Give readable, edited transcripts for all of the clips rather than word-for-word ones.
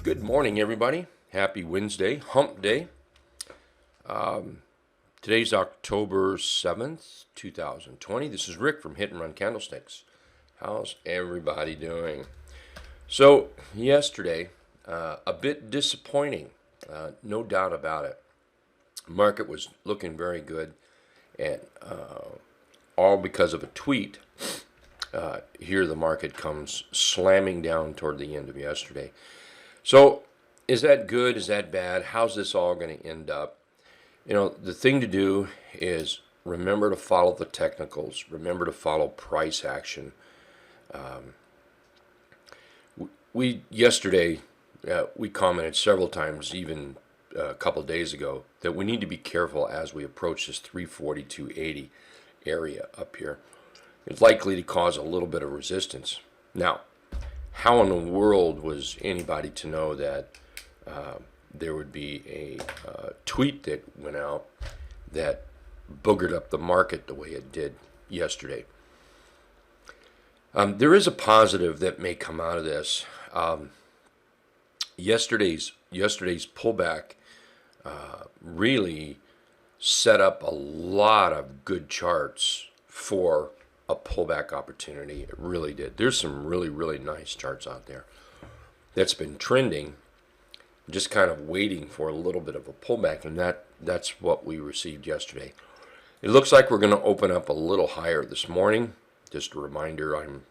Good morning, everybody. Happy Wednesday, hump day. Today's October 7th, 2020. This is Rick from Hit and Run Candlesticks. How's everybody doing? So, yesterday, a bit disappointing, no doubt about it. Market was looking very good, and all because of a tweet. Here the market comes slamming down toward the end of yesterday. So, is that good? Is that bad? How's this all going to end up? You know, the thing to do is remember to follow the technicals. Remember to follow price action. We yesterday, we commented several times, even a couple days ago, that we need to be careful as we approach this 342.80 area up here. It's likely to cause a little bit of resistance. Now, how in the world was anybody to know that there would be a tweet that went out that boogered up the market the way it did yesterday? There is a positive that may come out of this. Yesterday's pullback really set up a lot of good charts for a pullback opportunity. It really did. There's some really, really nice charts out there that's been trending, just kind of waiting for a little bit of a pullback, and that's what we received yesterday. It looks like we're going to open up a little higher this morning. Just a reminder, I'm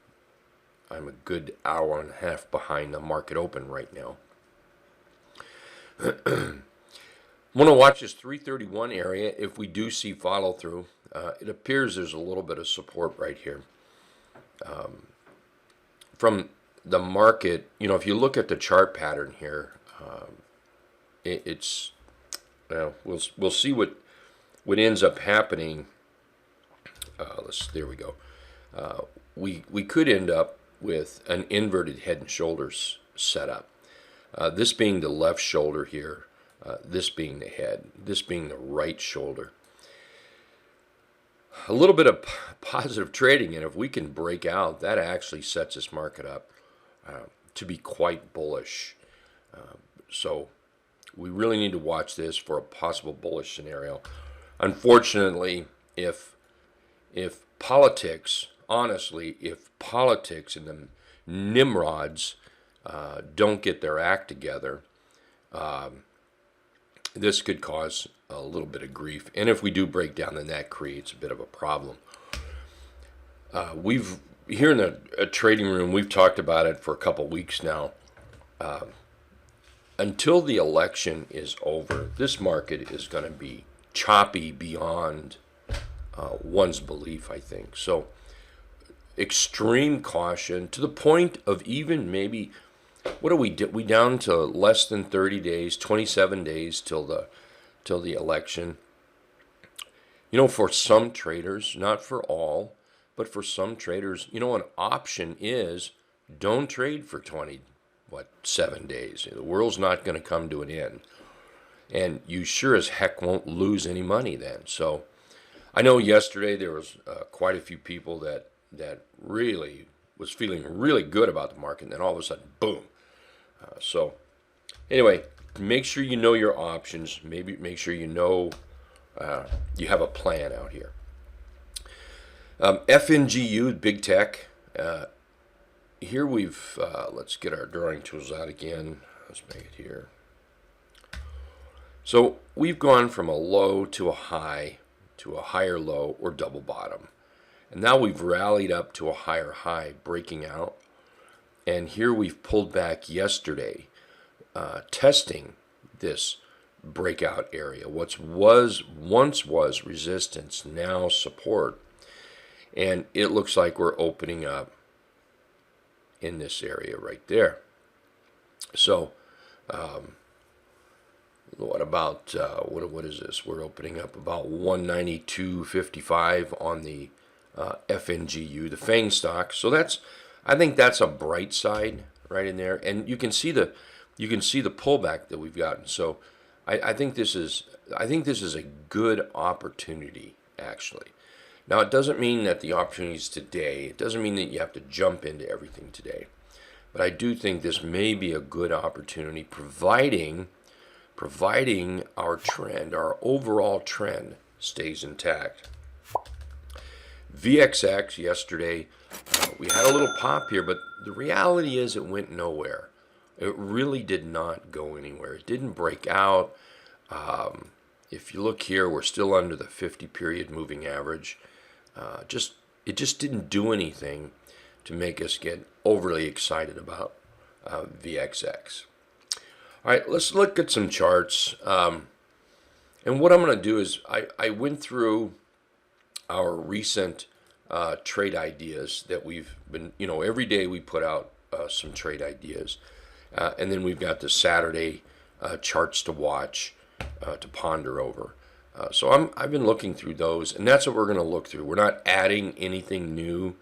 a good hour and a half behind the market open right now. Want to watch this 331 area. If we do see follow through, it appears there's a little bit of support right here. From the market, you know, if you look at the chart pattern here, it's we'll see what ends up happening. There we go. We could end up with an inverted head and shoulders setup. This being the left shoulder here, this being the head, this being the right shoulder. A little bit of positive trading, and if we can break out, that actually sets this market up to be quite bullish. So we really need to watch this for a possible bullish scenario. Unfortunately, if politics, honestly, if politics and the Nimrods don't get their act together, this could cause a little bit of grief. And if we do break down, then that creates a bit of a problem. We've here in the trading room, we've talked about it for a couple weeks now. Until the election is over, this market is going to be choppy beyond one's belief, I think. So extreme caution to the point of even maybe, what do we do? We down to less than 30 days, 27 days till the election. You know, for some traders, not for all, but for some traders, you know, an option is don't trade for 7 days. The world's not going to come to an end. And you sure as heck won't lose any money then. So I know yesterday there was quite a few people that really was feeling really good about the market, and then all of a sudden, boom. So anyway, make sure you know your options. Maybe make sure you know you have a plan out here. FNGU, big tech. Here we've, let's get our drawing tools out again. Let's make it here. So we've gone from a low to a high to a higher low or double bottom. And now we've rallied up to a higher high, breaking out. And here we've pulled back yesterday, testing this breakout area. Once was resistance, now support. And it looks like we're opening up in this area right there. So, what about, what is this? We're opening up about 192.55 on the FNGU, the FANG stock. So I think that's a bright side right in there, and you can see the pullback that we've gotten. So I think this is a good opportunity actually. Now it doesn't mean that the opportunity is today. It doesn't mean that you have to jump into everything today. but I do think this may be a good opportunity, providing our trend, our overall trend, stays intact. VXX yesterday, we had a little pop here, but the reality is it went nowhere. It really did not go anywhere. It didn't break out. If you look here, we're still under the 50-period moving average. It just didn't do anything to make us get overly excited about VXX. All right, let's look at some charts. And what I'm going to do is I went through our recent trade ideas that we've been, every day we put out some trade ideas. And then we've got the Saturday charts to watch, to ponder over. So I've been looking through those, and that's what we're going to look through. We're not adding anything new.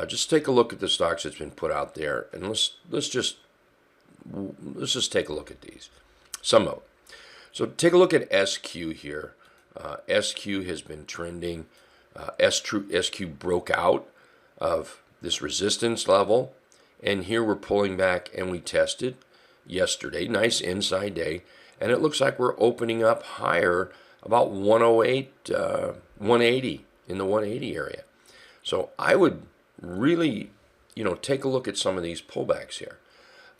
Just take a look at the stocks that's been put out there, and let's just take a look at these. Some of them. So take a look at SQ here. SQ has been trending. SQ broke out of this resistance level, and here we're pulling back, and we tested yesterday. Nice inside day, and it looks like we're opening up higher, about 108, 180, in the 180 area. So I would really, take a look at some of these pullbacks here.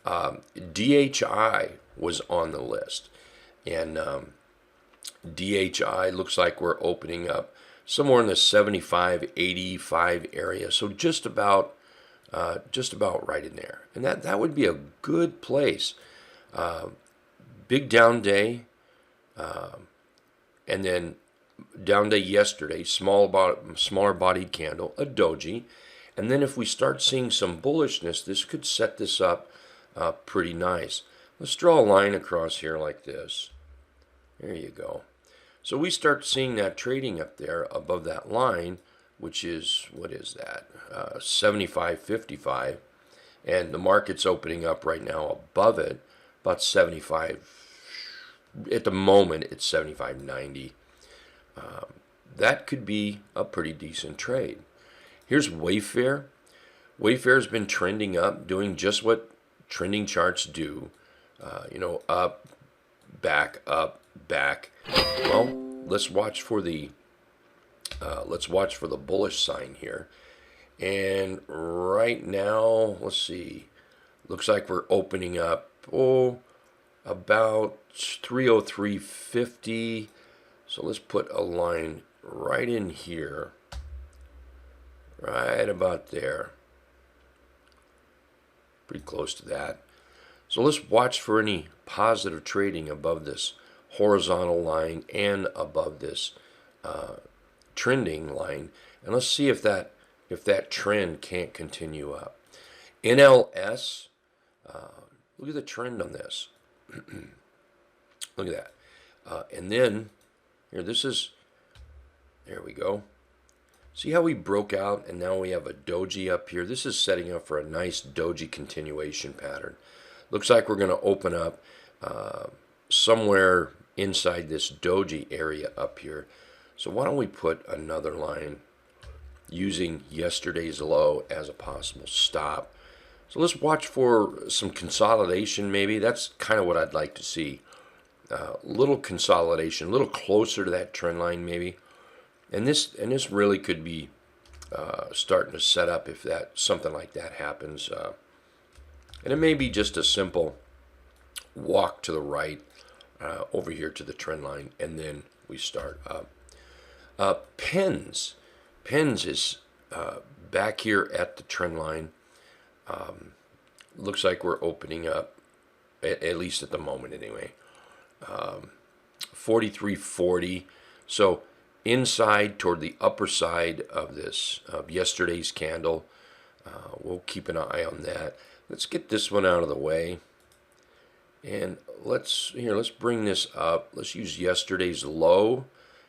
DHI was on the list, and DHI looks like we're opening up somewhere in the 75, 85 area. So just about right in there, and that would be a good place. Big down day, and then down day yesterday, smaller bodied candle, a doji, and then if we start seeing some bullishness, this could set this up pretty nice. Let's draw a line across here like this. There you go. So we start seeing that trading up there above that line, which is, what is that? 75.55, and the market's opening up right now above it, about 75. At the moment, it's 75.90. That could be a pretty decent trade. Here's Wayfair. Wayfair's been trending up, doing just what trending charts do. Up, back, up, back. Well, let's watch for the bullish sign here. And right now, let's see. Looks like we're opening up about 303.50. So let's put a line right in here. Right about there. Pretty close to that. So let's watch for any positive trading above this horizontal line and above this trending line, and let's see if that trend can't continue up. NLS, look at the trend on this. Look at that. And then here, there we go. See how we broke out, and now we have a doji up here. This is setting up for a nice doji continuation pattern. Looks like we're going to open up somewhere inside this doji area up here. So why don't we put another line using yesterday's low as a possible stop. So let's watch for some consolidation maybe. That's kind of what I'd like to see. Little consolidation, a little closer to that trend line maybe. And this really could be starting to set up if something like that happens. And it may be just a simple walk to the right over here to the trend line, and then we start up. Pens is back here at the trend line. Looks like we're opening up, at least at the moment anyway. 43.40. So inside toward the upper side of this yesterday's candle. We'll keep an eye on that. Let's get this one out of the way, and let's bring this up. Let's use yesterday's low.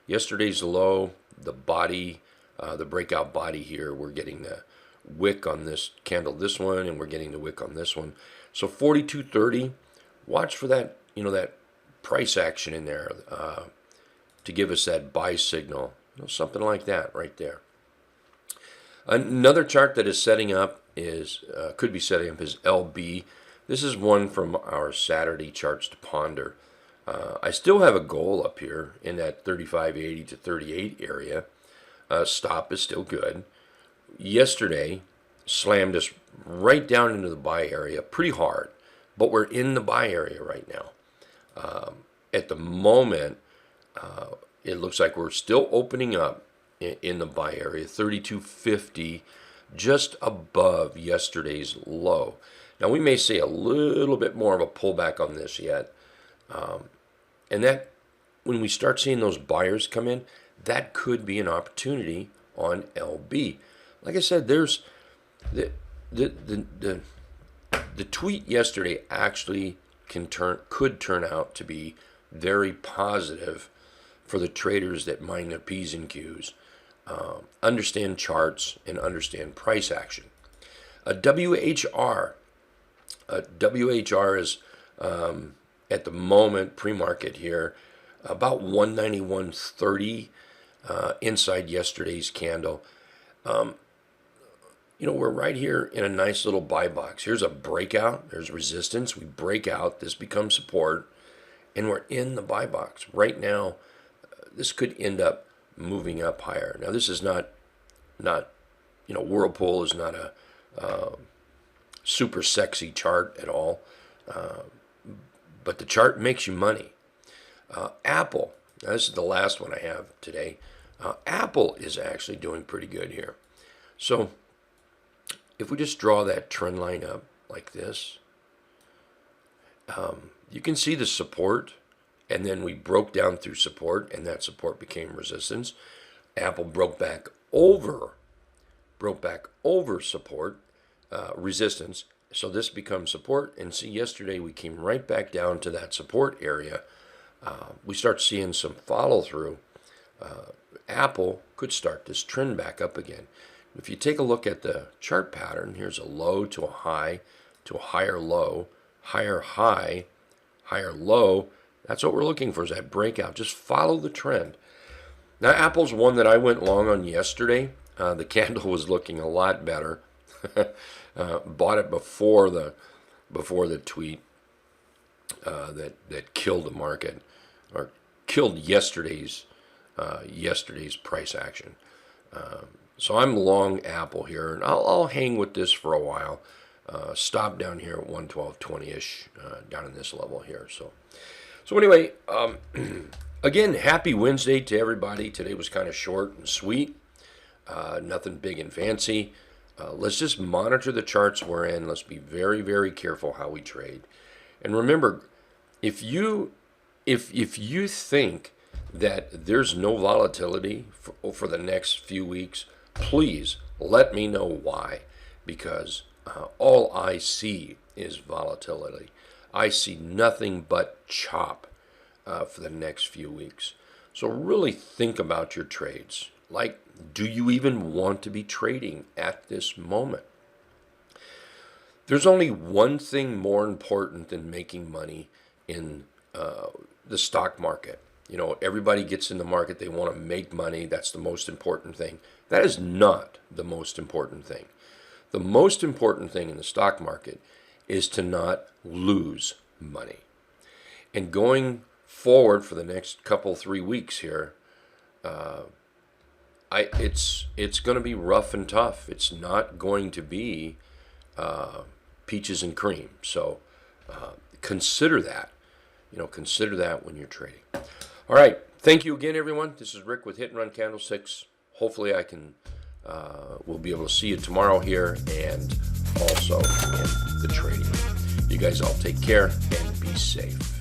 Yesterday's low, the body, the breakout body here. We're getting the wick on this candle, this one, and we're getting the wick on this one. So 42.30. Watch for that, that price action in there to give us that buy signal. Something like that right there. Another chart that is setting up is could be setting up as LB. This is one from our Saturday charts to ponder. I still have a goal up here in that 35.80 to 38 area. Stop is still good. Yesterday slammed us right down into the buy area pretty hard, but we're in the buy area right now. At the moment, it looks like we're still opening up in the buy area, 32.50, just above yesterday's low. Now, we may see a little bit more of a pullback on this yet. And that, when we start seeing those buyers come in, that could be an opportunity on LB. Like I said, there's the tweet yesterday actually could turn out to be very positive for the traders that mind their P's and Q's, understand charts, and understand price action. WHR is at the moment pre-market here about 191.30 inside yesterday's candle. We're right here in a nice little buy box. Here's a breakout. There's resistance. We break out. This becomes support. And we're in the buy box. Right now, this could end up moving up higher. Now, this is not Whirlpool is not a super sexy chart at all. But the chart makes you money. Apple, now this is the last one I have today. Apple is actually doing pretty good here. So if we just draw that trend line up like this, you can see the support, and then we broke down through support, and that support became resistance. Apple broke back over support, resistance. So this becomes support, and see, yesterday we came right back down to that support area. We start seeing some follow through. Apple could start this trend back up again. If you take a look at the chart pattern, here's a low to a high to a higher low, higher high, higher low. That's what we're looking for, is that breakout. Just follow the trend. Now, Apple's one that I went long on yesterday. The candle was looking a lot better. Bought it before the tweet that killed the market, or killed yesterday's price action. So I'm long Apple here, and I'll hang with this for a while. Stop down here at 112.20ish, down in this level here. So anyway, again, happy Wednesday to everybody. Today was kind of short and sweet, nothing big and fancy. Let's just monitor the charts we're in. Let's be very, very careful how we trade. And remember, if you think that there's no volatility for the next few weeks, please let me know why. Because all I see is volatility. I see nothing but chop for the next few weeks. So really think about your trades. Like, do you even want to be trading at this moment? There's only one thing more important than making money in the stock market. Everybody gets in the market, they want to make money. That's the most important thing. That is not the most important thing. The most important thing in the stock market is to not lose money. And going forward for the next 3 weeks here, it's going to be rough and tough. It's not going to be peaches and cream. So consider that. Consider that when you're trading. All right. Thank you again, everyone. This is Rick with Hit and Run Candlesticks. Hopefully I can we'll be able to see you tomorrow here, and also in the trading. You guys all take care and be safe.